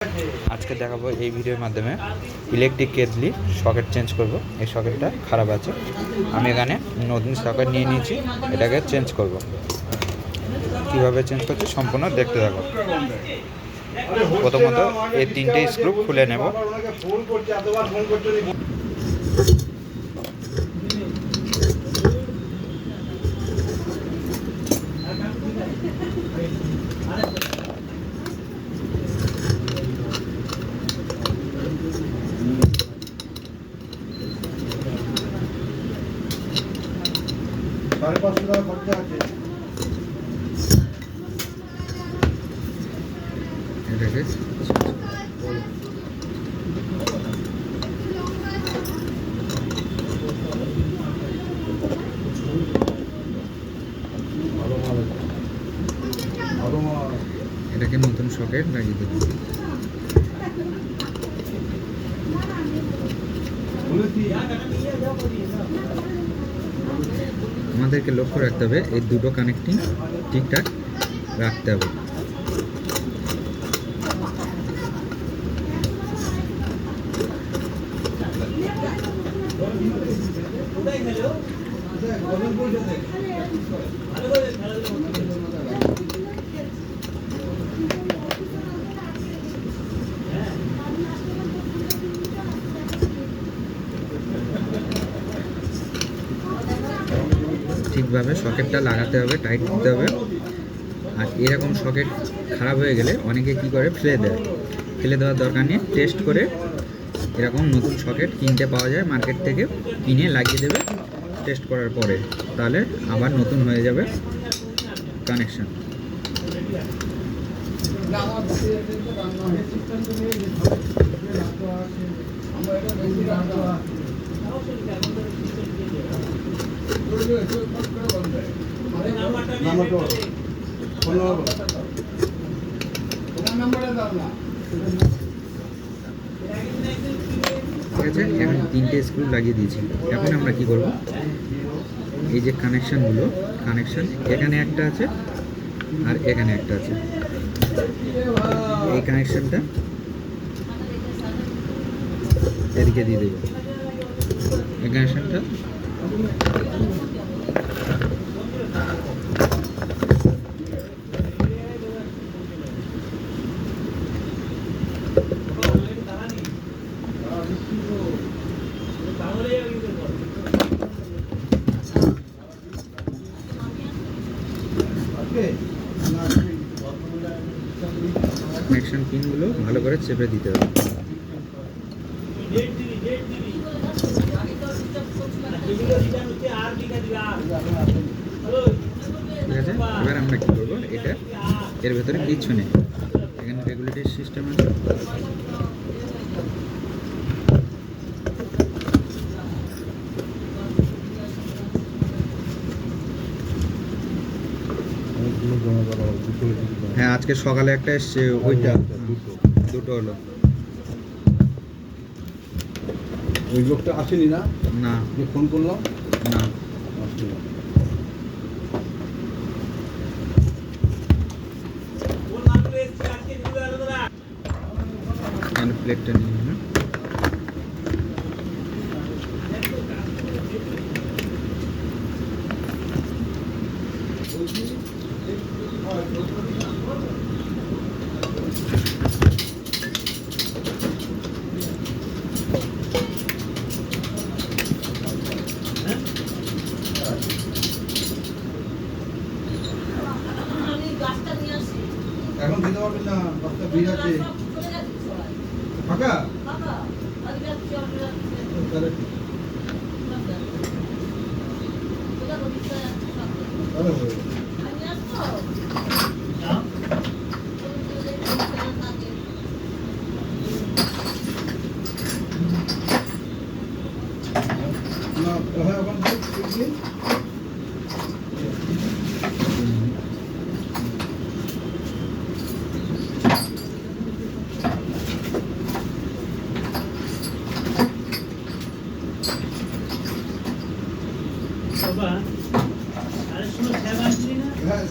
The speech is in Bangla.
আজকে দেখাবো এই ভিডিওর মাধ্যমে ইলেকট্রিক কেটলি সকেট চেঞ্জ করব। এই সকেটটা খারাপ আছে, আমি এখানে নতুন সকেট নিয়ে নিয়েছি, এটাকে চেঞ্জ করব। কিভাবে চেঞ্জ করছি সম্পূর্ণ দেখতে থাকো। প্রথমত এই তিনটে স্ক্রু খুলে নেব। এটাকে নতুন সকেট লাগিয়ে দেব। আমাদেরকে লক্ষ্য রাখতে হবে এই দুটো কানেক্টিং ঠিকঠাক রাখতে হবে। ঠিকভাবে সকেটটা লাগাতে হবে, টাইট দিতে হবে। আর এরকম সকেট খারাপ হয়ে গেলে অনেকে কি করে ফেলে দেয়, ফেলে দেওয়ার দরকার নেই। টেস্ট করে এরকম নতুন সকেট কিনতে পাওয়া যায় মার্কেট থেকে, কিনে লাগিয়ে দেবে টেস্ট করার পরে, তাহলে আবার নতুন হয়ে যাবে কানেকশন। ঠিক আছে, এখন তিনটে স্ক্রু লাগিয়ে দিয়েছি। এখন আমরা কি করব, এই যে কানেকশানগুলো, কানেকশান এখানে একটা আছে আর এখানে একটা আছে, এই কানেকশানটা এদিকে দিয়ে দেব। এই কানেকশানটা কানেকশন পিনগুলো ভালো করে চেপে দিতে হবে। ঠিক আছে, এবার আমরা কি করবো, এটা এর ভেতরে কিচ্ছু নেই, এখানে রেগুলেটর সিস্টেম আছে। হ্যাঁ, আজকে সকালে একটা এসছে, ওইটা দুটো হলো। ওই লোকটা আসেনি না? না, ফোন করলাম না। প্লেটটা নিয়ে এখন দিতে পারবেন না, রাস্তা ভিড় আছে। ফাঁকা? তাহলে ঠিক। তাহলে হয়ে যাবে। না, হ্যাঁ, ওখান থেকে হ্যাঁ,